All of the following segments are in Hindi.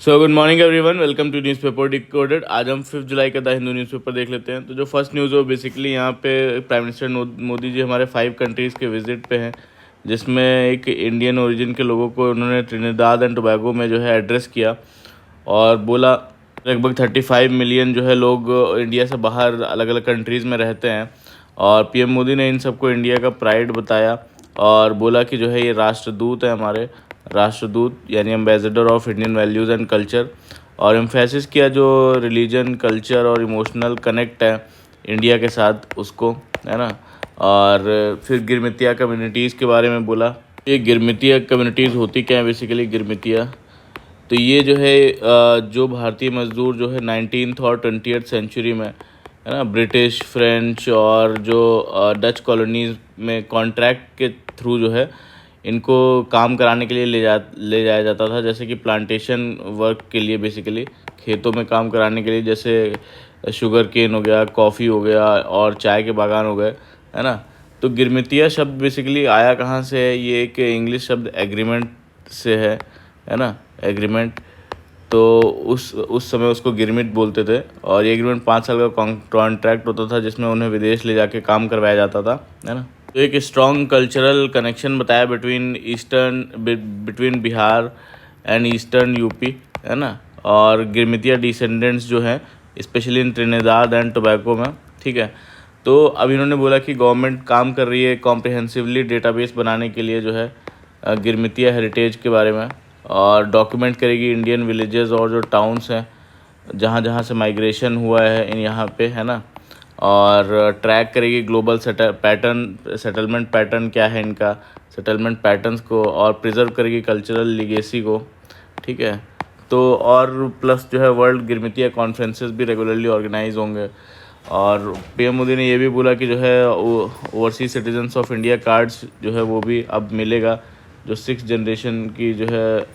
So good morning everyone, welcome to newspaper decoded. आज हम 5 जुलाई का द हिंदू न्यूज़पेपर देख लेते हैं। तो जो फर्स्ट न्यूज़ है वो बेसिकली यहाँ पे प्राइम मिनिस्टर मोदी जी हमारे 5 कंट्रीज़ के विजिट पे हैं, जिसमें एक इंडियन ओरिजिन के लोगों को उन्होंने ट्रिनिदाद एंड टोबैगो में जो है एड्रेस किया और बोला लगभग 35 मिलियन जो है लोग इंडिया से बाहर अलग अलग कंट्रीज़ में रहते हैं। और पीएम मोदी ने इन सबको इंडिया का प्राइड बताया और बोला कि जो है ये राष्ट्रदूत है, हमारे राष्ट्रदूत यानी ambassador of Indian values and culture. और एम्फेसिस किया जो रिलीजन, कल्चर और इमोशनल कनेक्ट है इंडिया के साथ उसको, है ना। और फिर गिरमितिया कम्युनिटीज़ के बारे में बोला। ये गिरमितिया कम्युनिटीज़ होती क्या है बेसिकली गिरमितिया, तो ये जो है जो भारतीय मज़दूर जो है 19th और 20th सेंचुरी में, है ना, ब्रिटिश, फ्रेंच और जो डच कॉलोनीज़ में कॉन्ट्रैक्ट के थ्रू जो है इनको काम कराने के लिए ले जाया जाता था, जैसे कि प्लांटेशन वर्क के लिए, बेसिकली खेतों में काम कराने के लिए, जैसे शुगर केन हो गया, कॉफ़ी हो गया और चाय के बागान हो गए, है ना। तो गिरमितिया शब्द बेसिकली आया कहाँ से है, ये एक इंग्लिश शब्द एग्रीमेंट से है ना, एग्रीमेंट। तो उस समय उसको गिरमिट बोलते थे और ये एग्रीमेंट 5 साल का कॉन्ट्रैक्ट होता था जिसमें उन्हें विदेश ले जाके काम करवाया जाता था, है ना। तो एक स्ट्रॉन्ग कल्चरल कनेक्शन बताया between Bihar and eastern UP, है ना। और गिरमितिया डिसेंडेंट्स जो हैं specially in Trinidad and Tobago में, ठीक है। तो अब इन्होंने बोला कि गवर्नमेंट काम कर रही है कॉम्प्रिहेंसिवली डेटाबेस बनाने के लिए जो है गिरमितिया हेरिटेज के बारे में, और डॉक्यूमेंट करेगी इंडियन विलेजेस और जो टाउन्स हैं जहाँ जहाँ से माइग्रेशन हुआ है इन यहाँ पे, है ना। और ट्रैक करेगी ग्लोबल सेटलमेंट पैटर्न क्या है इनका, सेटलमेंट पैटर्न्स को, और प्रिजर्व करेगी कल्चरल लिगेसी को, ठीक है। तो और प्लस जो है वर्ल्ड गिरमितिया कॉन्फ्रेंसेस भी रेगुलरली ऑर्गेनाइज होंगे। और पीएम मोदी ने ये भी बोला कि जो है overseas citizens of India cards जो है वो भी अब मिलेगा, जो 6th जनरेशन की जो है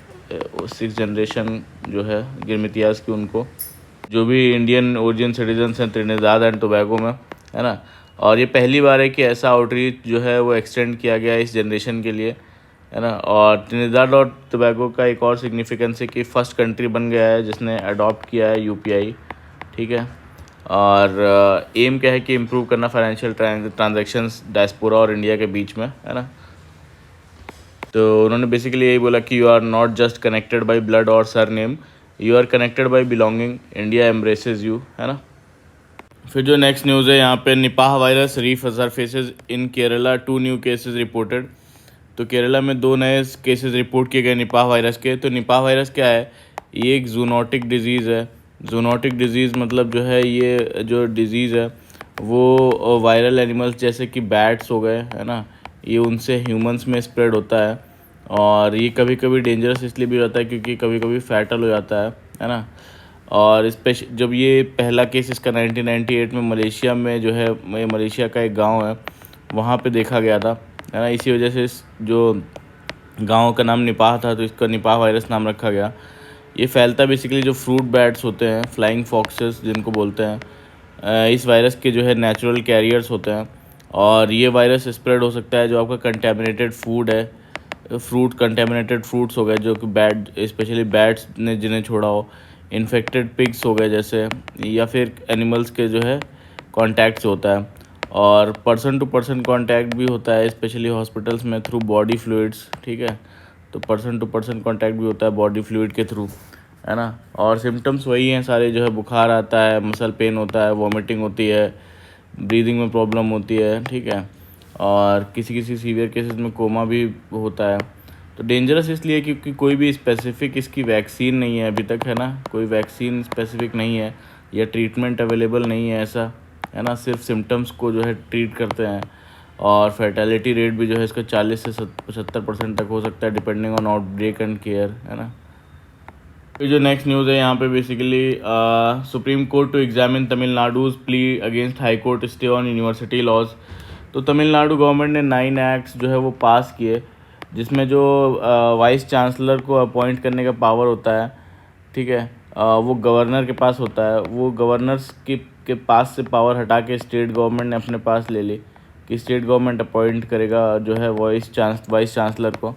6th जनरेशन जो है गिरमितियास की, उनको जो भी इंडियन ओरिजिन सिटीजन्स हैं ट्रिनिदाद एंड टोबैगो में, है ना। और ये पहली बार है कि ऐसा आउटरीच जो है वो एक्सटेंड किया गया है इस जनरेशन के लिए, है ना। और ट्रिनिदाद और टोबैगो का एक और सिग्निफिकेंस है कि फर्स्ट कंट्री बन गया है जिसने अडॉप्ट किया है यूपीआई, ठीक है। और एम क्या है कि इम्प्रूव करना फाइनेंशियल ट्रांजैक्शंस डायस्पोरा और इंडिया के बीच में, है ना। तो उन्होंने बेसिकली यही बोला कि you are not just connected by blood और surname, you are connected by belonging, India embraces you, है ना। फिर जो नेक्स्ट न्यूज़ है यहाँ पे, Nipah virus resurfaces in Kerala, 2 new cases reported. तो केरला में 2 नए केसेस रिपोर्ट किए गए निपाह वायरस के। तो निपाह वायरस क्या है, ये एक जूनोटिक डिजीज़ है। जूनोटिक डिजीज़ मतलब जो है ये जो डिज़ीज़ है वो वायरल एनिमल्स जैसे कि बैट्स हो गए, है ना, ये उनसे ह्यूमंस में स्प्रेड होता है। और ये कभी कभी डेंजरस इसलिए भी होता है क्योंकि कभी कभी फैटल हो जाता है ना। और जब ये पहला केस इसका 1998 में मलेशिया में जो है, मलेशिया का एक गांव है वहाँ पे देखा गया था, है ना। इसी वजह से इस जो गांव का नाम निपाह था तो इसका निपाह वायरस नाम रखा गया। ये फैलता बेसिकली जो फ्रूट बैट्स होते हैं, फ्लाइंग फॉक्सेस जिनको बोलते हैं, इस वायरस के जो है नेचुरल कैरियर्स होते हैं। और ये वायरस स्प्रेड हो सकता है जो आपका कंटेमिनेटेड फूड है, कंटेमिनेटेड फ्रूट्स हो गए जो कि स्पेशली बैट्स ने जिन्हें छोड़ा हो, इन्फेक्टेड पिग्स हो गए जैसे, या फिर एनिमल्स के जो है कांटेक्ट से होता है। और पर्सन टू पर्सन कांटेक्ट भी होता है स्पेशली हॉस्पिटल्स में थ्रू बॉडी फ्लूइड्स, ठीक है। तो पर्सन टू पर्सन कांटेक्ट भी होता है बॉडी फ्लूइड के थ्रू, है ना। और सिम्टम्स वही हैं सारे, जो है बुखार आता है, मसल पेन होता है, वॉमिटिंग होती है, ब्रीदिंग में प्रॉब्लम होती है, ठीक है। और किसी किसी सीवियर केसेस में कोमा भी होता है। तो डेंजरस इसलिए क्योंकि कोई भी स्पेसिफिक इसकी वैक्सीन नहीं है अभी तक, है ना, कोई वैक्सीन स्पेसिफिक नहीं है या ट्रीटमेंट अवेलेबल नहीं है ऐसा, है ना। सिर्फ सिम्टम्स को जो है ट्रीट करते हैं। और फर्टेलिटी रेट भी जो है इसका 40 से 75% तक हो सकता है depending on outbreak and care, है ना। फिर जो नेक्स्ट न्यूज़ है यहाँ पे basically, supreme court to examine Tamil Nadu's plea against high court stay on university laws. तो तमिलनाडु गवर्नमेंट ने 9 एक्ट्स जो है वो पास किए जिसमें जो वाइस चांसलर को अपॉइंट करने का पावर होता है, ठीक है, वो गवर्नर के पास होता है। वो गवर्नर्स के पास से पावर हटा के स्टेट गवर्नमेंट ने अपने पास ले ली कि स्टेट गवर्नमेंट अपॉइंट करेगा जो है वाइस चांसलर को।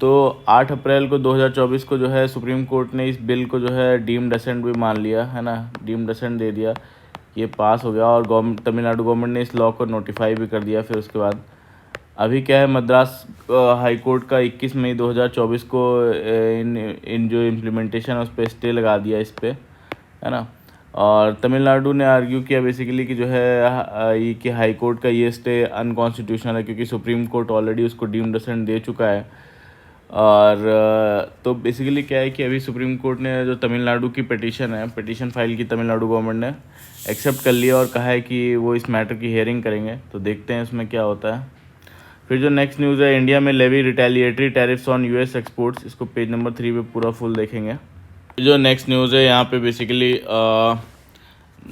तो 8 अप्रैल को 2024 को जो है सुप्रीम कोर्ट ने इस बिल को जो है डीम्ड असेंट भी मान लिया है ना, डीम्ड असेंट दे दिया, ये पास हो गया। और तमिलनाडु गवर्नमेंट ने इस लॉ को नोटिफाई भी कर दिया। फिर उसके बाद अभी क्या है, मद्रास हाई कोर्ट का 21 मई 2024 को इन जो इम्प्लीमेंटेशन है उस पर स्टे लगा दिया इस पर, है ना। और तमिलनाडु ने आर्ग्यू किया बेसिकली कि जो है ये कि हाई कोर्ट का ये स्टे अनकॉन्स्टिट्यूशनल है, क्योंकि सुप्रीम कोर्ट ऑलरेडी उसको डीम्ड असेंट दे चुका है। और तो बेसिकली क्या है कि अभी सुप्रीम कोर्ट ने जो तमिलनाडु की पिटीशन फाइल की तमिलनाडु गवर्नमेंट ने एक्सेप्ट कर लिया और कहा है कि वो इस मैटर की हियरिंग करेंगे। तो देखते हैं इसमें क्या होता है। फिर जो नेक्स्ट न्यूज़ है, इंडिया में levy retaliatory tariffs on US exports, इसको पेज नंबर 3 पे पूरा फुल देखेंगे। जो नेक्स्ट न्यूज़ है यहाँ पे basically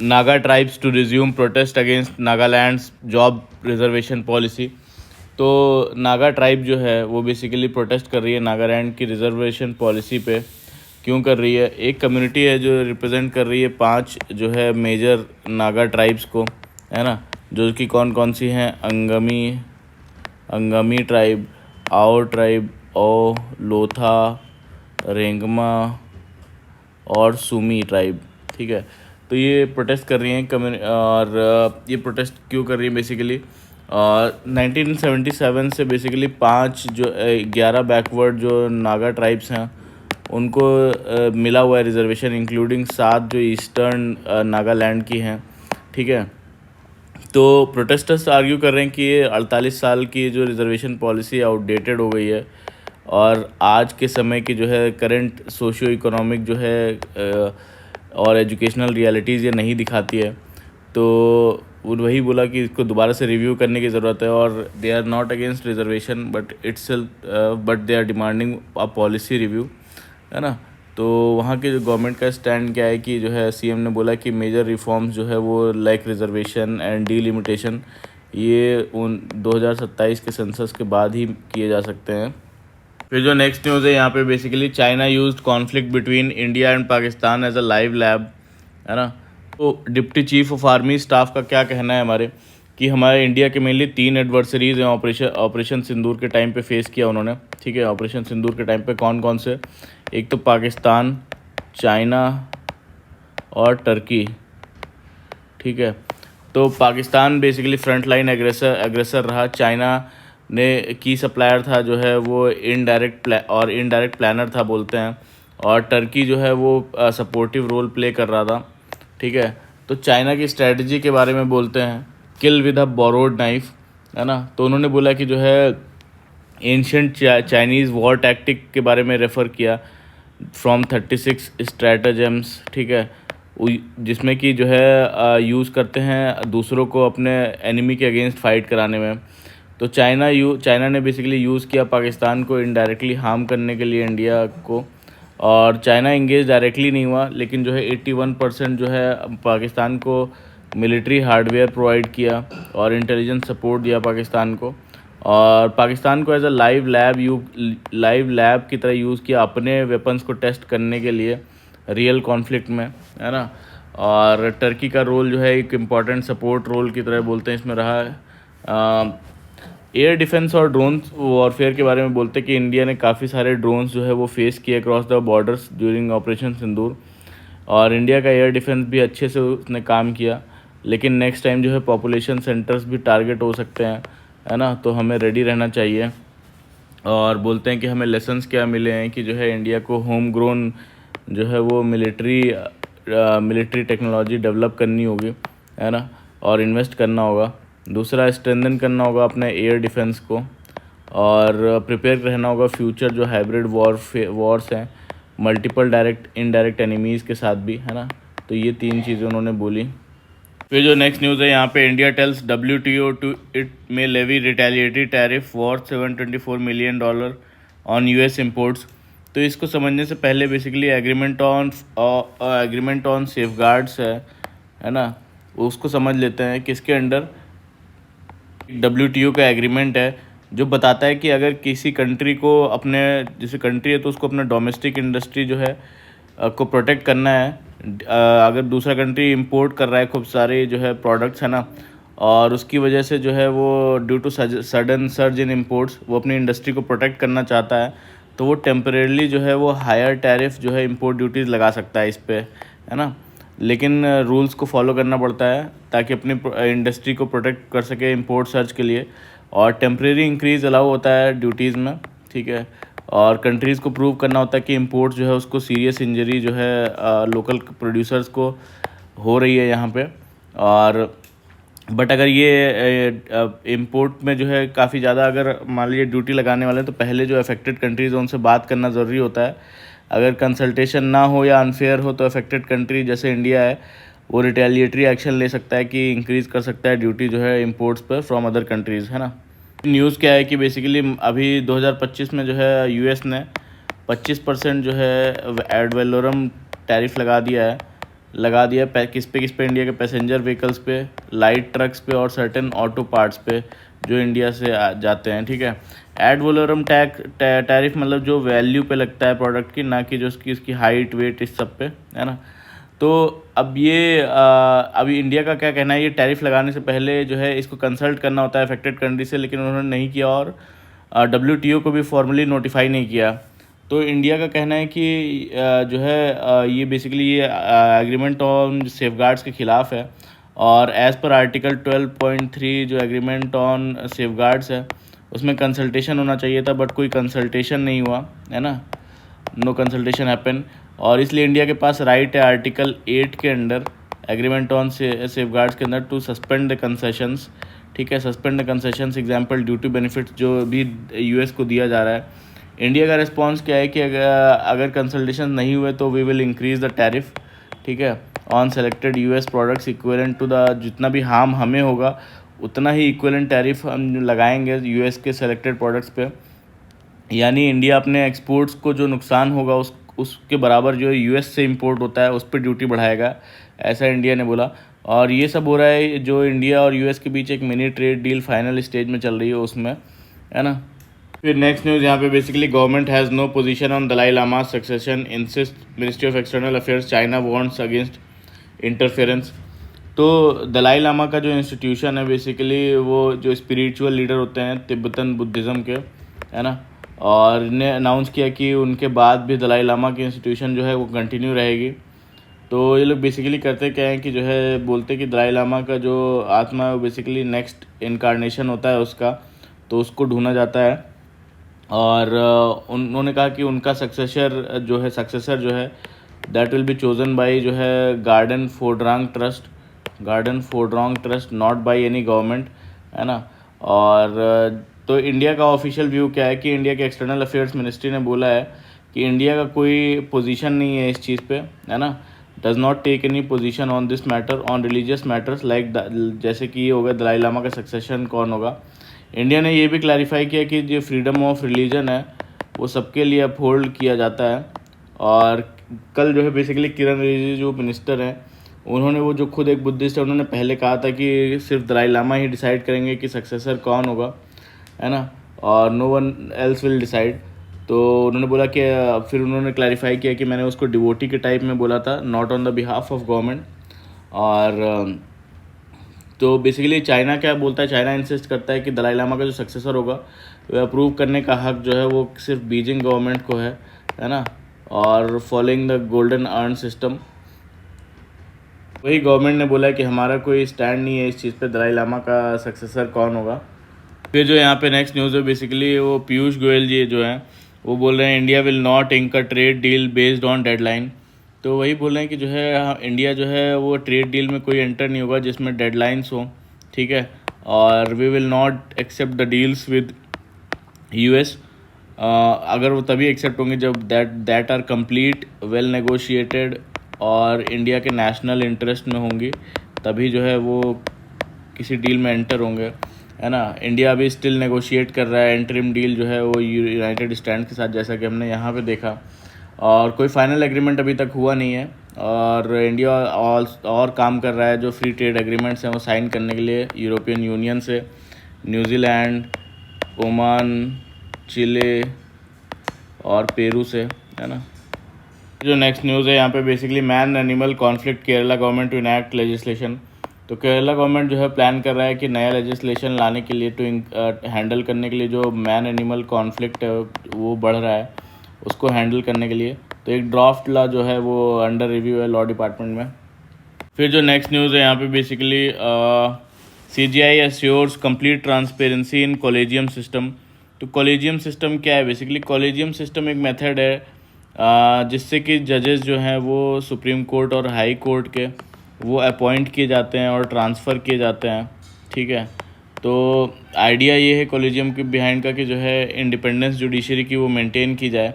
Naga tribes to resume protest against Nagaland's job reservation policy. तो नागा ट्राइब जो है वो बेसिकली प्रोटेस्ट कर रही है नागालैंड की रिजर्वेशन पॉलिसी पे। क्यों कर रही है? एक कम्युनिटी है जो रिप्रेजेंट कर रही है 5 जो है मेजर नागा ट्राइब्स को, है ना, जो कि कौन कौन सी हैं? अंगमी ट्राइब, आओ ट्राइब, ओ लोथा, रेंगमा और सुमी ट्राइब। ठीक है, तो ये प्रोटेस्ट कर रही हैं और ये प्रोटेस्ट क्यों कर रही है बेसिकली? 1977 से बेसिकली 11 बैकवर्ड जो नागा ट्राइब्स हैं उनको मिला हुआ है रिजर्वेशन, इंक्लूडिंग 7 जो ईस्टर्न नागालैंड की हैं। ठीक है, तो प्रोटेस्टर्स आर्ग्यू कर रहे हैं कि ये 48 साल की जो रिजर्वेशन पॉलिसी आउटडेटेड हो गई है और आज के समय की जो है करंट सोशियो इकोनॉमिक जो है और एजुकेशनल रियलिटीज़ ये नहीं दिखाती है। तो वही बोला कि इसको दोबारा से रिव्यू करने की ज़रूरत है और they are not against reservation but they are demanding a policy review, है ना। तो वहाँ के जो गवर्नमेंट का स्टैंड क्या है कि जो है सीएम ने बोला कि मेजर रिफॉर्म्स जो है वो लाइक रिजर्वेशन एंड डीलिमिटेशन ये 2027 के सेंसस के बाद ही किए जा सकते हैं। फिर जो नेक्स्ट न्यूज़ है यहाँ पे basically China used conflict between India and Pakistan as a live lab, है ना। तो deputy chief of army staff का क्या कहना है हमारे कि हमारे इंडिया के मेनली 3 एडवर्सरीज हैं ऑपरेशन सिंदूर के टाइम पे फेस किया उन्होंने। ठीक है, ऑपरेशन सिंदूर के टाइम पे कौन कौन से? एक तो पाकिस्तान, चाइना और टर्की। ठीक है, तो Pakistan basically front line aggressor रहा। चाइना ने की सप्लायर था जो है वो इनडायरेक्ट प्लानर था बोलते हैं, और टर्की जो है वो सपोर्टिव रोल प्ले कर रहा था। ठीक है, तो चाइना की स्ट्रेटजी के बारे में बोलते हैं, किल विद अ बोरोड नाइफ, है ना। तो उन्होंने बोला कि जो है एंशिएंट चाइनीज़ वॉर टैक्टिक के बारे में रेफ़र किया फ्रॉम 36 स्ट्रैटेजम्स। ठीक है, जिसमें कि जो है यूज़ करते हैं दूसरों को अपने एनिमी के अगेंस्ट फाइट कराने में। तो चाइना ने बेसिकली यूज़ किया पाकिस्तान को इनडायरेक्टली हार्म करने के लिए इंडिया को, और चाइना इंगेज डायरेक्टली नहीं हुआ, लेकिन जो है 81% जो है पाकिस्तान को मिलिट्री हार्डवेयर प्रोवाइड किया और इंटेलिजेंस सपोर्ट दिया पाकिस्तान को, और पाकिस्तान को एज अ लाइव लैब की तरह यूज़ किया अपने वेपन्स को टेस्ट करने के लिए रियल कॉन्फ्लिक्ट में, है ना। और टर्की का रोल जो है एक इम्पॉर्टेंट सपोर्ट रोल की तरह बोलते हैं इसमें रहा है। एयर डिफेंस और ड्रोन्स वॉरफेयर के बारे में बोलते हैं कि इंडिया ने काफ़ी सारे ड्रोन्स जो है वो फेस किए across the borders during operation Sindoor, और इंडिया का एयर डिफेंस भी अच्छे से उसने काम किया। लेकिन नेक्स्ट टाइम जो है पॉपुलेशन सेंटर्स भी टारगेट हो सकते हैं, है ना, तो हमें रेडी रहना चाहिए। और बोलते हैं कि हमें लेसन्स क्या मिले हैं कि जो है इंडिया को होम ग्रोन जो है वो मिलिट्री टेक्नोलॉजी डेवलप करनी होगी, है ना, और इन्वेस्ट करना होगा। दूसरा, स्ट्रेंथन करना होगा अपने एयर डिफेंस को, और प्रिपेयर रहना होगा फ्यूचर जो हाइब्रिड वॉर्स हैं मल्टीपल डायरेक्ट इनडायरेक्ट एनिमीज़ के साथ भी, है ना। तो ये 3 चीज़ें उन्होंने बोली। फिर जो नेक्स्ट न्यूज़ है यहाँ पे, India tells WTO to it may levy retaliatory tariff worth $724 million on US imports. तो इसको समझने से पहले बेसिकली एग्रीमेंट ऑन सेफगार्ड्स है ना, उसको समझ लेते हैं। किसके अंडर? WTO का एग्रीमेंट है जो बताता है कि अगर किसी कंट्री को अपने, जैसे कंट्री है तो उसको अपना डोमेस्टिक इंडस्ट्री जो है को प्रोटेक्ट करना है। अगर दूसरा कंट्री इंपोर्ट कर रहा है खूब सारे जो है प्रोडक्ट्स, है ना, और उसकी वजह से जो है वो due to sudden surge in imports वो अपनी इंडस्ट्री को प्रोटेक्ट करना चाहता है, तो वो टेम्परेरली जो है वो हायर टैरिफ जो है इंपोर्ट ड्यूटीज़ लगा सकता है इस पे, है ना। लेकिन रूल्स को फॉलो करना पड़ता है ताकि अपनी इंडस्ट्री को प्रोटेक्ट कर सके इंपोर्ट सर्च के लिए। और टेम्परेरी इंक्रीज़ अलाउ होता है ड्यूटीज़ में, ठीक है। और कंट्रीज़ को प्रूव करना होता है कि इंपोर्ट जो है उसको सीरियस इंजरी जो है लोकल प्रोड्यूसर्स को हो रही है यहाँ पे। और बट अगर ये इंपोर्ट में जो है काफ़ी ज़्यादा अगर मान लीजिए ड्यूटी लगाने वाले हैं तो पहले जो अफेक्टेड कंट्रीज़ हैं उनसे बात करना ज़रूरी होता है। अगर कंसल्टेशन ना हो या अनफेयर हो तो अफेक्टेड कंट्री जैसे इंडिया है वो रिटेलिएटरी एक्शन ले सकता है कि इंक्रीज़ कर सकता है ड्यूटी जो है इंपोर्ट्स पर फ्रॉम अदर कंट्रीज़, है ना। न्यूज़ क्या है कि बेसिकली अभी 2025 में जो है यूएस ने 25% जो है एड वैलोरम टैरिफ लगा दिया किस पे इंडिया के पैसेंजर व्हीकल्स पे, लाइट ट्रक्स पे और सर्टेन ऑटो पार्ट्स पे जो इंडिया से जाते हैं, ठीक है। एड वैलोरम टैरिफ मतलब जो वैल्यू पे लगता है प्रोडक्ट की, ना कि जो उसकी हाइट वेट इस सब पे, है ना। तो अब ये अभी इंडिया का क्या कहना है, ये टैरिफ लगाने से पहले जो है इसको कंसल्ट करना होता है अफेक्टेड कंट्री से, लेकिन उन्होंने नहीं किया और WTO को भी फॉर्मली नोटिफाई नहीं किया। तो इंडिया का कहना है कि जो है ये बेसिकली ये एग्रीमेंट ऑन सेफगार्ड्स के ख़िलाफ़ है। और एज़ पर आर्टिकल 12.3 जो एग्रीमेंट ऑन सेफगार्ड्स है उसमें कंसल्टेशन होना चाहिए था, बट कोई कंसल्टेशन नहीं हुआ, है ना। No consultation happen. और इसलिए इंडिया के पास राइट है आर्टिकल 8 के अंडर एग्रीमेंट ऑन सेफगार्ड्स के अंदर टू सस्पेंड द कंसेशंस, ठीक है। Suspend the concessions example duty benefits जो भी यूएस को दिया जा रहा है। इंडिया का रिस्पांस क्या है कि अगर कंसल्टेशन नहीं हुए तो we will increase the tariff, ठीक है, on selected US products equivalent to the, जितना भी हार्म हमें होगा उतना ही इक्विवेलेंट टैरिफ हम लगाएंगे यूएस के सेलेक्टेड प्रोडक्ट्स पे। यानी इंडिया अपने एक्सपोर्ट्स को जो नुकसान होगा उसके बराबर जो यूएस से इंपोर्ट होता है उस पर ड्यूटी बढ़ाएगा, ऐसा इंडिया ने बोला। और ये सब हो रहा है जो इंडिया और यूएस के बीच एक mini trade deal final stage में चल रही है उसमें, है ना। फिर नेक्स्ट न्यूज़ यहाँ पे basically government has no position on Dalai Lama succession, insist ministry of external affairs, China warns against interference. तो दलाई लामा का जो इंस्टीट्यूशन है बेसिकली वो जो स्पिरिचुअल लीडर होते हैं तिब्बतन बुद्धिज़्म के, है ना। और ने अनाउंस किया कि उनके बाद भी दलाई लामा की इंस्टीट्यूशन जो है वो कंटिन्यू रहेगी। तो ये लोग बेसिकली करते क्या है कि जो है बोलते कि दलाई लामा का जो आत्मा है वो बेसिकली नेक्स्ट इनकारनेशन होता है उसका, तो उसको ढूंढा जाता है। और उन्होंने कहा कि उनका सक्सेसर जो है that will be chosen by जो है Gaden Phodrang trust not by any government, है ना। और तो इंडिया का ऑफिशियल व्यू क्या है कि इंडिया के एक्सटर्नल अफेयर्स मिनिस्ट्री ने बोला है कि इंडिया का कोई पोजीशन नहीं है इस चीज़ पे, है ना। Does not take any position on this matter on religious matters like जैसे कि ये होगा दलाई लामा का सक्सेशन कौन होगा। इंडिया ने ये भी क्लैरिफाई किया कि जो फ्रीडम ऑफ रिलीजन है वो सबके लिए अपहोल्ड किया जाता है। और कल जो है बेसिकली किरण रिजिजू जो मिनिस्टर हैं उन्होंने वो जो खुद एक बुद्धिस्ट है उन्होंने पहले कहा था कि सिर्फ दलाई लामा ही डिसाइड करेंगे कि सक्सेसर कौन होगा, है ना, और no one else will decide. तो उन्होंने बोला कि फिर उन्होंने क्लैरिफाई किया कि मैंने उसको डिवोटी के टाइप में बोला था, not on the behalf of government. और तो बेसिकली चाइना क्या बोलता है, चाइना इंसिस्ट करता है कि दलाई लामा का जो सक्सेसर होगा वो अप्रूव करने का हक जो है वो सिर्फ बीजिंग गवर्नमेंट को है ना। और following the golden earn system, वही गवर्नमेंट ने बोला है कि हमारा कोई स्टैंड नहीं है इस चीज़ पे दलाई लामा का सक्सेसर कौन होगा। फिर जो यहाँ पे नेक्स्ट न्यूज़ है बेसिकली वो पीयूष गोयल जी जो हैं वो बोल रहे हैं India will not ink a trade deal based on deadline. तो वही बोल रहे हैं कि जो है इंडिया जो है वो ट्रेड डील में कोई एंटर नहीं होगा जिसमें डेडलाइंस हो, ठीक है। और we will not accept the deals with US, अगर वो तभी एक्सेप्ट होंगे जब that are complete well negotiated और इंडिया के नेशनल इंटरेस्ट में होंगी, तभी जो है वो किसी डील में एंटर होंगे, है ना। इंडिया अभी स्टिल नेगोशिएट कर रहा है इंटरिम डील जो है वो यूनाइटेड स्टैंड के साथ, जैसा कि हमने यहाँ पे देखा। और कोई फाइनल एग्रीमेंट अभी तक हुआ नहीं है और इंडिया और काम कर रहा है जो फ्री ट्रेड एग्रीमेंट्स हैं वो साइन करने के लिए यूरोपियन यूनियन से, न्यूजीलैंड, ओमान, चिले और पेरू से, है ना। जो नेक्स्ट न्यूज़ है यहाँ पे basically man animal conflict Kerala government to enact legislation. तो केरला गवर्नमेंट जो है प्लान कर रहा है कि नया लेजिस्लेशन लाने के लिए हैंडल करने के लिए जो मैन एनिमल कॉन्फ्लिक्ट है वो बढ़ रहा है, उसको हैंडल करने के लिए। तो एक ड्राफ्ट लॉ जो है वो अंडर रिव्यू है लॉ डिपार्टमेंट में। फिर जो नेक्स्ट न्यूज़ है यहाँ पे basically CGI assures complete transparency in collegium system. तो कॉलेजियम सिस्टम क्या है? बेसिकली कॉलेजियम सिस्टम एक मेथड है जिससे कि जजेस जो हैं वो सुप्रीम कोर्ट और हाई कोर्ट के वो अपॉइंट किए जाते हैं और ट्रांसफ़र किए जाते हैं, ठीक है। तो आइडिया ये है कॉलेजियम के बिहाइंड का कि जो है इंडिपेंडेंस जुडिशरी की वो मेंटेन की जाए,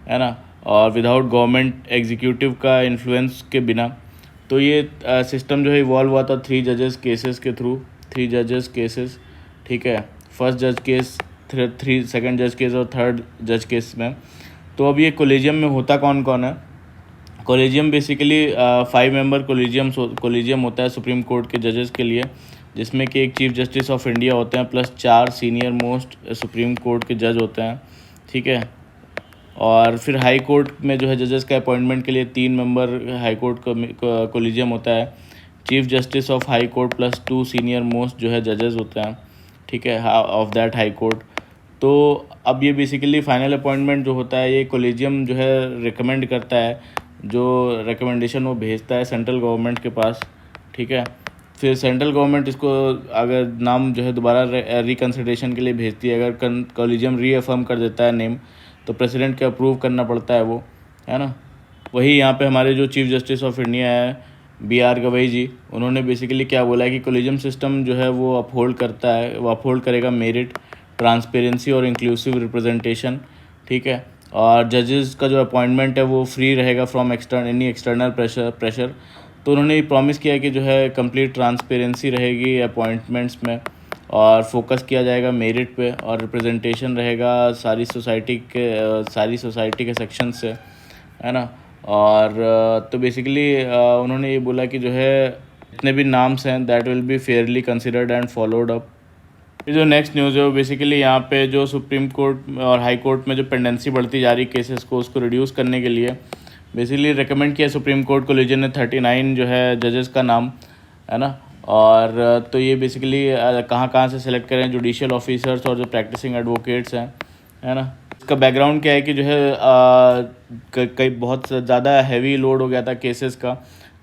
है ना, और विदाउट गवर्नमेंट एग्जीक्यूटिव का इन्फ्लुएंस के बिना। तो ये सिस्टम जो है इवॉल्व हुआ था 3 जजेस केसेस के थ्रू, 3 जजेस केसेस, ठीक है। फर्स्ट जज केस, 3 सेकंड जज केस और थर्ड जज केस में। तो अब ये कॉलेजियम में होता कौन कौन है? कॉलेजियम बेसिकली 5 मेंबर कॉलेजियम होता है सुप्रीम कोर्ट के जजेस के लिए, जिसमें कि एक चीफ जस्टिस ऑफ इंडिया होते हैं plus 4 senior most supreme court के जज होते हैं, ठीक है। और फिर हाई कोर्ट में जो है जजेस का अपॉइंटमेंट के लिए 3 मेंबर हाई कोर्ट कॉलेजियम होता है। Chief justice of high court plus 2 senior most जो है जजेस होते हैं, ठीक है, ऑफ दैट हाई कोर्ट। तो अब ये बेसिकली फाइनल अपॉइंटमेंट जो होता है ये कॉलेजियम जो है रिकमेंड करता है, जो रिकमेंडेशन वो भेजता है सेंट्रल गवर्नमेंट के पास, ठीक है। फिर सेंट्रल गवर्नमेंट इसको अगर नाम जो है दोबारा रिकन्सिडरेशन के लिए भेजती है, अगर कॉलेजियम रीअफर्म कर देता है नेम, तो प्रेसिडेंट के अप्रूव करना पड़ता है वो, है ना। वही यहाँ पे हमारे जो चीफ जस्टिस ऑफ इंडिया है BR गवई जी, उन्होंने बेसिकली क्या बोला है कि कॉलेजियम सिस्टम जो है वो अपहोल्ड करता है, वो अपहोल्ड करेगा मेरिट, ट्रांसपेरेंसी और इंक्लूसिव रिप्रेजेंटेशन, ठीक है। और जजेस का जो अपॉइंटमेंट है वो फ्री रहेगा फ्रॉम एनी एक्सटर्नल प्रेशर। तो उन्होंने ये प्रॉमिस किया कि जो है कंप्लीट ट्रांसपेरेंसी रहेगी अपॉइंटमेंट्स में, और फोकस किया जाएगा मेरिट पे, और रिप्रेजेंटेशन रहेगा सारी सोसाइटी के सेक्शन से, है ना। और तो बेसिकली उन्होंने ये बोला कि जो है जितने भी नाम्स हैं that will B Fairlie considered and followed up. ये जो नेक्स्ट न्यूज़ है वो बेसिकली यहाँ पे जो सुप्रीम कोर्ट और हाई कोर्ट में जो पेंडेंसी बढ़ती जा रही केसेस को उसको रिड्यूस करने के लिए बेसिकली रिकमेंड किया सुप्रीम कोर्ट कॉलेजियम ने 39 जो है जजेस का नाम, है ना। और तो ये बेसिकली कहाँ कहाँ से सेलेक्ट करें, जुडिशियल ऑफिसर्स और जो प्रैक्टिसिंग एडवोकेट्स हैं, है ना। इसका बैकग्राउंड क्या है कि जो है कई बहुत ज़्यादा हैवी लोड हो गया था केसेस का।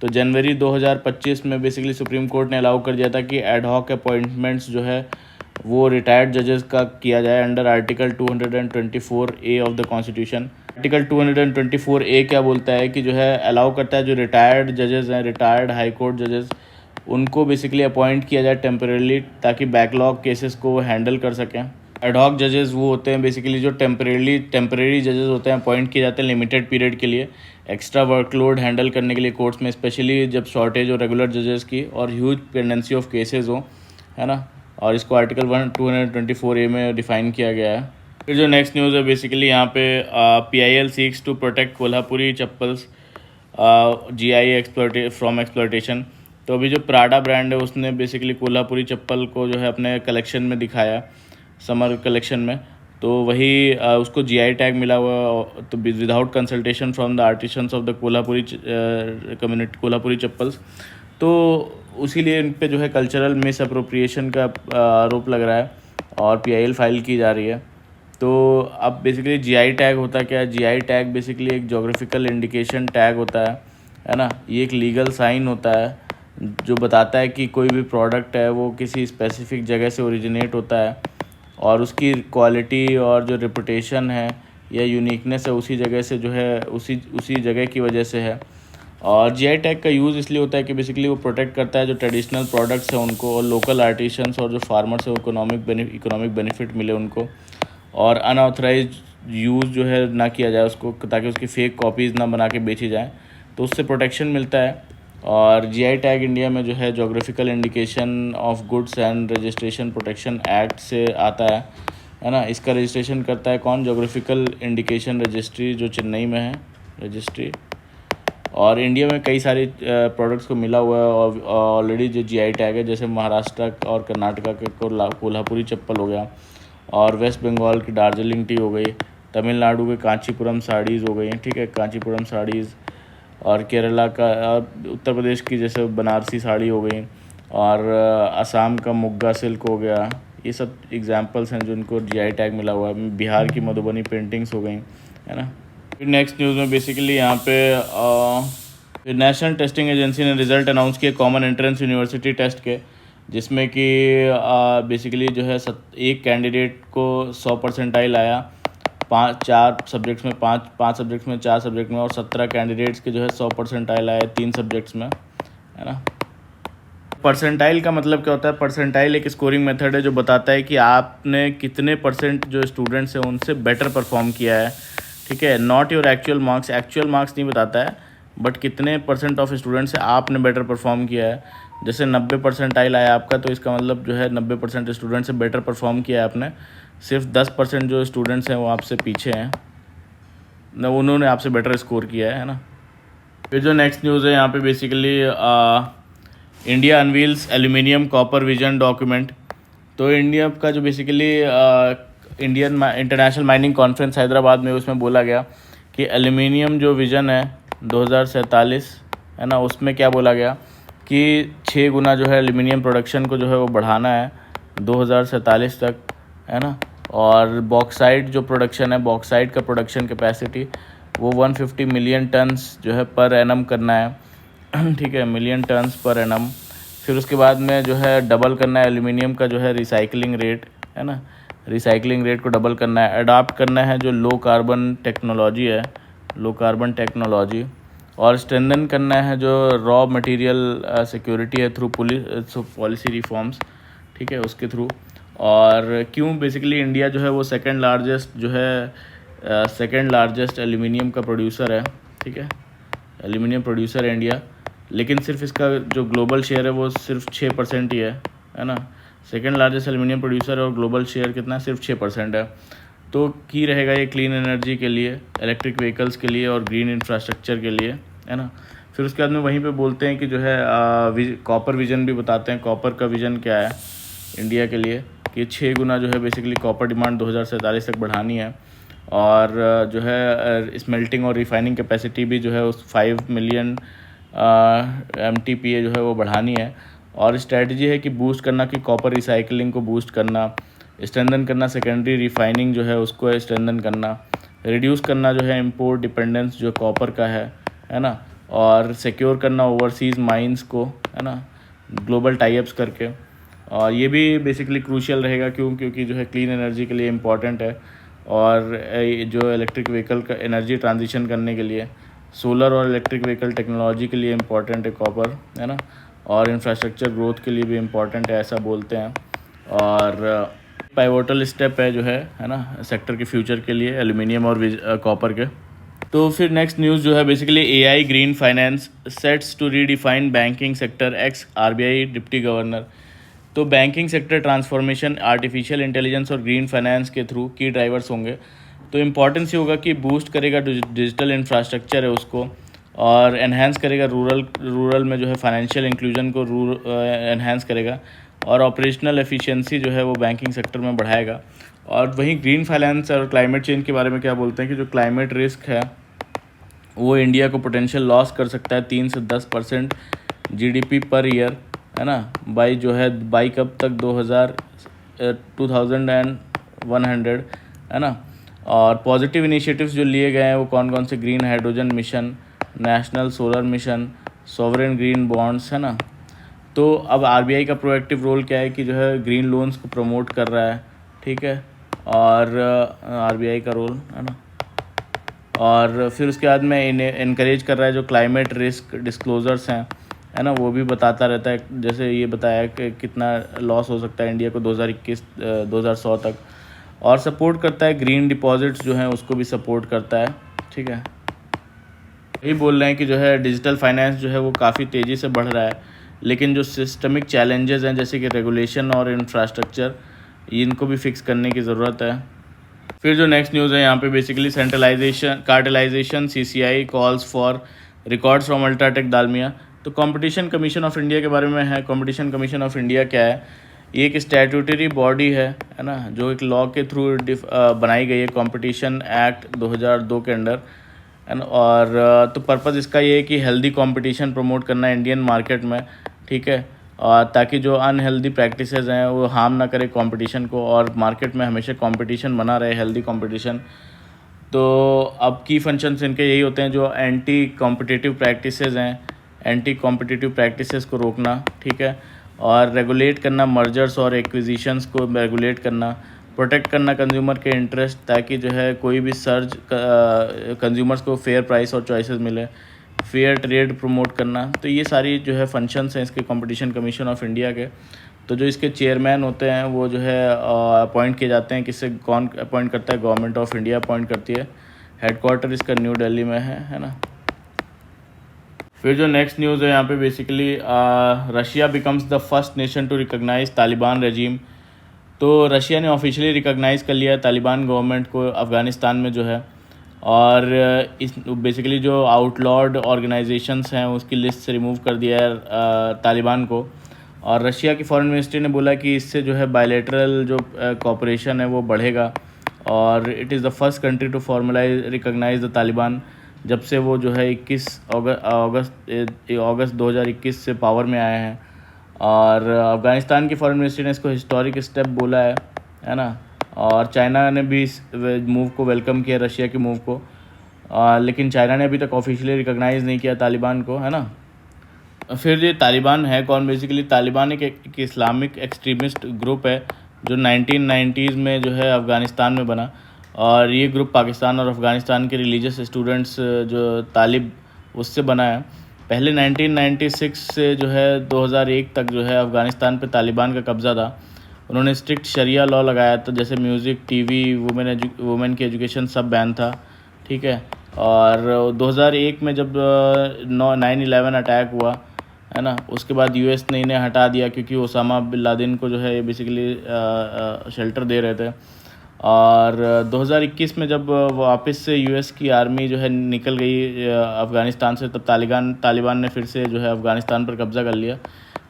तो जनवरी 2025 में बेसिकली सुप्रीम कोर्ट ने अलाउ कर दिया था कि एड हॉक अपॉइंटमेंट्स जो है वो रिटायर्ड जजेस का किया जाए under article 224A of the constitution. Article 224A क्या बोलता है कि जो है अलाउ करता है जो रिटायर्ड जजेस हैं, रिटायर्ड हाई कोर्ट जजेस, उनको बेसिकली अपॉइंट किया जाए टेम्परेली, ताकि बैकलॉग केसेस को वो हैंडल कर सकें। एडहॉक जजेस वो होते हैं बेसिकली जो टेम्परेरी जजेस होते हैं, अपॉइंट किए जाते हैं लिमिटेड पीरियड के लिए, एक्स्ट्रा वर्कलोड हैंडल करने के लिए कोर्ट्स में, स्पेशली जब शॉर्टेज हो रेगुलर जजेस की और ह्यूज पेंडेंसी ऑफ केसेस हो, है ना। और इसको आर्टिकल 224A में डिफाइन किया गया है। फिर जो नेक्स्ट न्यूज़ है बेसिकली यहाँ पे PIL seeks to protect Kolhapuri chappals GI from exploitation. तो अभी जो प्राडा ब्रांड है उसने बेसिकली कोल्हापुरी चप्पल को जो है अपने कलेक्शन में दिखाया, समर कलेक्शन में। तो वही उसको GI टैग मिला हुआ, तो without consultation from the artisans of the Kolhapuri community, Kolhapuri chappals. तो उसी लिए इन पे जो है कल्चरल मिस अप्रोप्रिएशन का आरोप लग रहा है और PIL फाइल की जा रही है। तो अब बेसिकली GI टैग होता क्या है? GI टैग बेसिकली एक जोग्राफिकल इंडिकेशन टैग होता है ना। ये एक लीगल साइन होता है जो बताता है कि कोई भी प्रोडक्ट है वो किसी स्पेसिफिक जगह से ओरिजिनेट होता है, और उसकी क्वालिटी और जो रेपुटेशन है या यूनिकनेस है उसी जगह से जो है उसी जगह की वजह से है। और GI टैग का यूज़ इसलिए होता है कि बेसिकली वो प्रोटेक्ट करता है जो ट्रेडिशनल प्रोडक्ट्स हैं उनको, और लोकल आर्टिसंस और जो फार्मर्स है इकोनॉमिक बेनिफिट मिले उनको, और अनऑथराइज यूज़ जो है ना किया जाए उसको, ताकि उसकी फेक कॉपीज़ ना बना के बेची जाए, तो उससे प्रोटेक्शन मिलता है। और GI टैग इंडिया में जो है geographical indication of goods and registration protection act से आता है ना। इसका रजिस्ट्रेशन करता है कौन? जोग्राफिकल इंडिकेशन रजिस्ट्री, जो चेन्नई में है रजिस्ट्री। और इंडिया में कई सारे प्रोडक्ट्स को मिला हुआ है और ऑलरेडी जो GI टैग है, जैसे महाराष्ट्र और कर्नाटका के कोल्हापुरी चप्पल हो गया, और वेस्ट बंगाल की दार्जिलिंग टी हो गई, तमिलनाडु के कांचीपुरम साड़ीज़ हो गई, ठीक है, कांचीपुरम साड़ीज़, और केरला का उत्तर प्रदेश की जैसे बनारसी साड़ी हो गई, और असम का मुग्गा सिल्क हो गया। ये सब एग्जांपल्स हैं जो उनको GI टैग मिला हुआ है। बिहार की मधुबनी पेंटिंग्स हो गई, है ना। फिर नेक्स्ट न्यूज़ में बेसिकली यहाँ पे नेशनल टेस्टिंग एजेंसी ने रिज़ल्ट अनाउंस किए कॉमन एंट्रेंस यूनिवर्सिटी टेस्ट के, जिसमें कि बेसिकली जो है एक कैंडिडेट को 100 परसेंटाइल आया, चार सब्जेक्ट्स में, पाँच सब्जेक्ट्स में, 4 सब्जेक्ट में, और 17 कैंडिडेट्स के जो है 100 परसेंटाइल आए 3 सब्जेक्ट्स में, है ना। परसेंटाइल का मतलब क्या होता है? परसेंटाइल एक स्कोरिंग मेथड है जो बताता है कि आपने कितने परसेंट जो स्टूडेंट्स हैं उनसे बेटर परफॉर्म किया है, ठीक है। नॉट योर एक्चुअल मार्क्स नहीं बताता है, बट कितने परसेंट ऑफ स्टूडेंट्स से आपने बेटर परफॉर्म किया है। जैसे 90 परसेंटाइल आया आपका, तो इसका मतलब जो है 90% स्टूडेंट से बेटर परफॉर्म किया है आपने। सिर्फ 10% जो स्टूडेंट्स हैं वो आपसे पीछे हैं, न उन्होंने आपसे बेटर स्कोर किया है ना। फिर जो नेक्स्ट न्यूज़ है यहाँ पे basically India unveils aluminium copper vision document. तो इंडिया का जो basically Indian international mining conference Hyderabad में, उसमें बोला गया कि एल्यूमिनियम जो विज़न है 2047, है ना, उसमें क्या बोला गया कि 6 गुना जो है एल्यूमिनियम प्रोडक्शन को जो है वो बढ़ाना है 2047 तक, है ना। और बॉक्साइट जो प्रोडक्शन है, बॉक्साइट का प्रोडक्शन कैपेसिटी वो 150 मिलियन टन्स जो है पर एनम करना है, ठीक है, मिलियन टन्स पर एनम। फिर उसके बाद में जो है डबल करना है एल्यूमिनियम का जो है रिसाइकलिंग रेट, है ना, रिसाइकलिंग रेट को डबल करना है। अडॉप्ट करना है जो लो कार्बन टेक्नोलॉजी है, लो कार्बन टेक्नोलॉजी। और स्ट्रेंथन करना है जो रॉ मटेरियल सिक्योरिटी है थ्रू पॉलिसी रिफॉर्म्स, ठीक है, उसके थ्रू। और क्यों बेसिकली इंडिया जो है वो सेकंड लार्जेस्ट एल्यूमिनियम का प्रोड्यूसर है, ठीक है, एल्यूमिनियम प्रोड्यूसर है इंडिया, लेकिन सिर्फ इसका जो ग्लोबल शेयर है वो सिर्फ 6% ही है ना। सेकंड लार्जेस्ट एल्यूमिनियम प्रोड्यूसर है और ग्लोबल शेयर कितना है? सिर्फ 6% है। तो की रहेगा ये क्लीन एनर्जी के लिए, इलेक्ट्रिक व्हीकल्स के लिए और ग्रीन इंफ्रास्ट्रक्चर के लिए, है ना। फिर उसके बाद में वहीं पे बोलते हैं कि जो है कॉपर विजन भी बताते हैं। कॉपर का विजन क्या है इंडिया के लिए कि 6 गुना जो है बेसिकली कॉपर डिमांड 2047 तक बढ़ानी है। और जो है स्मेल्टिंग और रिफाइनिंग कैपेसिटी भी जो है उस 5 मिलियन MTPA जो है वो बढ़ानी है। और स्ट्रेटजी है कि बूस्ट करना, कि कॉपर रिसाइकलिंग को बूस्ट करना, स्ट्रेंथन करना सेकेंडरी रिफाइनिंग जो है उसको स्ट्रेंथन करना, रिड्यूस करना जो है इंपोर्ट डिपेंडेंस जो कॉपर का है ना, और सिक्योर करना ओवरसीज़ माइंस को, है ना, ग्लोबल टाइप्स करके। और ये भी बेसिकली क्रूशियल रहेगा क्योंकि जो है क्लीन एनर्जी के लिए इम्पॉर्टेंट है। और जो इलेक्ट्रिक व्हीकल का एनर्जी ट्रांजिशन करने के लिए, सोलर और इलेक्ट्रिक व्हीकल टेक्नोलॉजी के लिए इम्पॉर्टेंट है कॉपर, है ना। और इंफ्रास्ट्रक्चर ग्रोथ के लिए भी इम्पॉर्टेंट है, ऐसा बोलते हैं। और पाइवोटल स्टेप है जो है ना, सेक्टर के फ्यूचर के लिए एल्यूमिनियम और कॉपर के। तो फिर नेक्स्ट न्यूज़ जो है basically AI green finance sets to redefine banking sector ex RBI deputy governor. तो banking sector transformation artificial intelligence और ग्रीन फाइनेंस के थ्रू की ड्राइवर्स होंगे। तो इम्पॉर्टेंस ये होगा कि बूस्ट करेगा डिजिटल इंफ्रास्ट्रक्चर है उसको, और एनहेंस करेगा रूरल में जो है फाइनेंशियल इंक्लूजन को एनहेंस करेगा, और ऑपरेशनल एफिशिएंसी जो है वो बैंकिंग सेक्टर में बढ़ाएगा। और वहीं ग्रीन फाइनेंस और क्लाइमेट चेंज के बारे में क्या बोलते हैं कि जो क्लाइमेट रिस्क है वो इंडिया को पोटेंशियल लॉस कर सकता है 3 से 10% GDP पर ईयर, है ना, बाई कब तक 2100, है ना। और पॉजिटिव इनिशिएटिव्स जो लिए गए हैं वो कौन कौन से? Green hydrogen mission, national solar mission, sovereign green bonds, है ना। तो अब RBI का प्रोएक्टिव रोल क्या है कि जो है ग्रीन लोन्स को प्रमोट कर रहा है, ठीक है, और RBI का रोल, है ना। और फिर उसके बाद में इन्हें इनकरेज कर रहा है जो क्लाइमेट रिस्क डिस्क्लोजर्स हैं, है ना, वो भी बताता रहता है। जैसे ये बताया कि कितना लॉस हो सकता है इंडिया को 2021-2100 तक। और सपोर्ट करता है ग्रीन डिपॉजिट्स जो हैं उसको भी सपोर्ट करता है, ठीक है। यही बोल रहे हैं कि जो है डिजिटल फाइनेंस जो है वो काफ़ी तेज़ी से बढ़ रहा है, लेकिन जो सिस्टमिक चैलेंजेस हैं जैसे कि रेगुलेशन और इंफ्रास्ट्रक्चर, इनको भी फिक्स करने की ज़रूरत है। फिर जो नेक्स्ट न्यूज़ है यहाँ पे basically centralisation cartelisation CCI calls for records from UltraTech Dalmia. तो कंपटीशन कमीशन ऑफ इंडिया के बारे में है। कंपटीशन कमीशन ऑफ इंडिया क्या है? ये एक स्टैट्यूटरी बॉडी है ना, जो एक लॉ के थ्रू बनाई गई है, कंपटीशन एक्ट 2002 के अंडर। और तो पर्पज़ इसका ये है कि हेल्दी कंपटीशन प्रमोट करना है इंडियन मार्केट में, ठीक है, और ताकि जो अनहेल्दी प्रैक्टिसेस हैं वो हार्म ना करे कंपटीशन को, और मार्केट में हमेशा कंपटीशन बना रहे, हेल्दी कंपटीशन। तो अब की फंक्शंस इनके यही होते हैं, जो एंटी कॉम्पिटिटिव प्रैक्टिसेस हैं, एंटी कॉम्पिटिटिव प्रैक्टिसेस को रोकना, ठीक है, और रेगुलेट करना, मर्जर्स और एक्विजिशंस को रेगुलेट करना, प्रोटेक्ट करना कंज्यूमर के इंटरेस्ट, ताकि जो है कोई भी सर्ज कंज्यूमर्स को फेयर प्राइस और चॉइसेस मिले, फेयर ट्रेड प्रमोट करना। तो ये सारी जो है फंक्शंस हैं इसके कंपटीशन कमीशन ऑफ इंडिया के। तो जो इसके चेयरमैन होते हैं वो जो है अपॉइंट किए जाते हैं, किससे, कौन अपॉइंट करता है, गवर्नमेंट ऑफ इंडिया अपॉइंट करती है। हेडक्वार्टर इसका न्यू दिल्ली में है ना। फिर जो नेक्स्ट न्यूज़ है यहाँ पे basically Russia becomes the first nation to recognise Taliban regime. तो रशिया ने ऑफिशियली रिकॉग्नाइज़ कर लिया है तालिबान गवर्नमेंट को अफ़गानिस्तान में जो है, और इस बेसिकली जो आउटलॉड ऑर्गेनाइजेशंस हैं उसकी लिस्ट से रिमूव कर दिया है तालिबान को। और रशिया की फॉरेन मिनिस्ट्री ने बोला कि इससे जो है बायलैटरल जो कोऑपरेशन है वो बढ़ेगा, और it is the first country to formalise recognise the Taliban, जब से वो जो है 21 अगस्त 2021 से पावर में आए हैं। और अफ़गानिस्तान की फॉरेन मिनिस्ट्री ने इसको हिस्टोरिक स्टेप बोला है ना। और चाइना ने भी इस मूव को वेलकम किया, रशिया के मूव को, लेकिन चाइना ने अभी तक ऑफिशियली रिकॉग्नाइज़ नहीं किया तालिबान को, है ना। फिर ये तालिबान है कौन? बेसिकली तालिबान एक इस्लामिक एक्सट्रीमिस्ट ग्रुप है जो 1990s में जो है अफ़गानिस्तान में बना, और ये ग्रुप पाकिस्तान और अफ़गानिस्तान के रिलीजियस स्टूडेंट्स जो तालिब उससे बना है। पहले 1996 से जो है 2001 तक जो है अफ़गानिस्तान पे तालिबान का कब्ज़ा था। उन्होंने स्ट्रिक्ट शरिया लॉ लगाया था, जैसे म्यूज़िक, टीवी, वुमेन की एजुकेशन सब बैन था, ठीक है। और 2001 में जब 9/11 अटैक हुआ, है ना, उसके बाद यूएस ने इन्हें हटा दिया, क्योंकि ओसामा बिन लादेन को जो है ये बेसिकली शेल्टर दे रहे थे। और 2021 में जब वापस से यूएस की आर्मी जो है निकल गई अफ़गानिस्तान से, तब तालिबान ने फिर से जो है अफ़गानिस्तान पर कब्ज़ा कर लिया।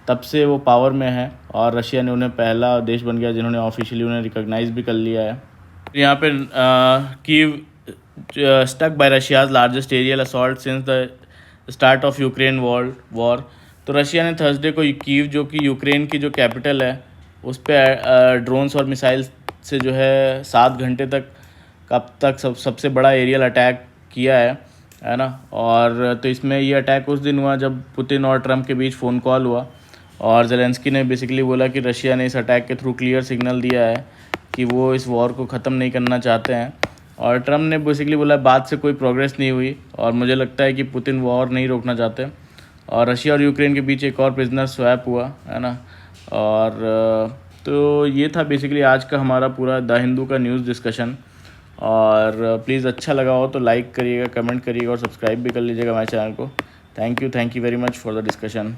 तब से वो पावर में है, और रशिया ने उन्हें पहला देश बन गया जिन्होंने ऑफिशियली उन्हें रिकॉग्नाइज़ भी कर लिया है। यहाँ पे Kyiv struck by Russia's largest aerial assault since the start of Ukraine war. तो रशिया ने थर्सडे को कीव, जो कि यूक्रेन की जो कैपिटल है, उस पर ड्रोन्स और मिसाइल से जो है 7 घंटे तक कब तक सबसे बड़ा एरियल अटैक किया है ना। और तो इसमें ये अटैक उस दिन हुआ जब पुतिन और ट्रम्प के बीच फ़ोन कॉल हुआ, और ज़ेलेंस्की ने बेसिकली बोला कि रशिया ने इस अटैक के थ्रू क्लियर सिग्नल दिया है कि वो इस वॉर को ख़त्म नहीं करना चाहते हैं। और ट्रम्प ने बेसिकली बोला बात से कोई प्रोग्रेस नहीं हुई, और मुझे लगता है कि पुतिन वॉर नहीं रोकना चाहते। और रशिया और यूक्रेन के बीच एक और प्रिजनर स्वैप हुआ, है ना। और तो ये था बेसिकली आज का हमारा पूरा द हिंदू का न्यूज़ डिस्कशन। और प्लीज़ अच्छा लगा हो तो लाइक करिएगा, कमेंट करिएगा और सब्सक्राइब भी कर लीजिएगा हमारे चैनल को। Thank you very much for the discussion.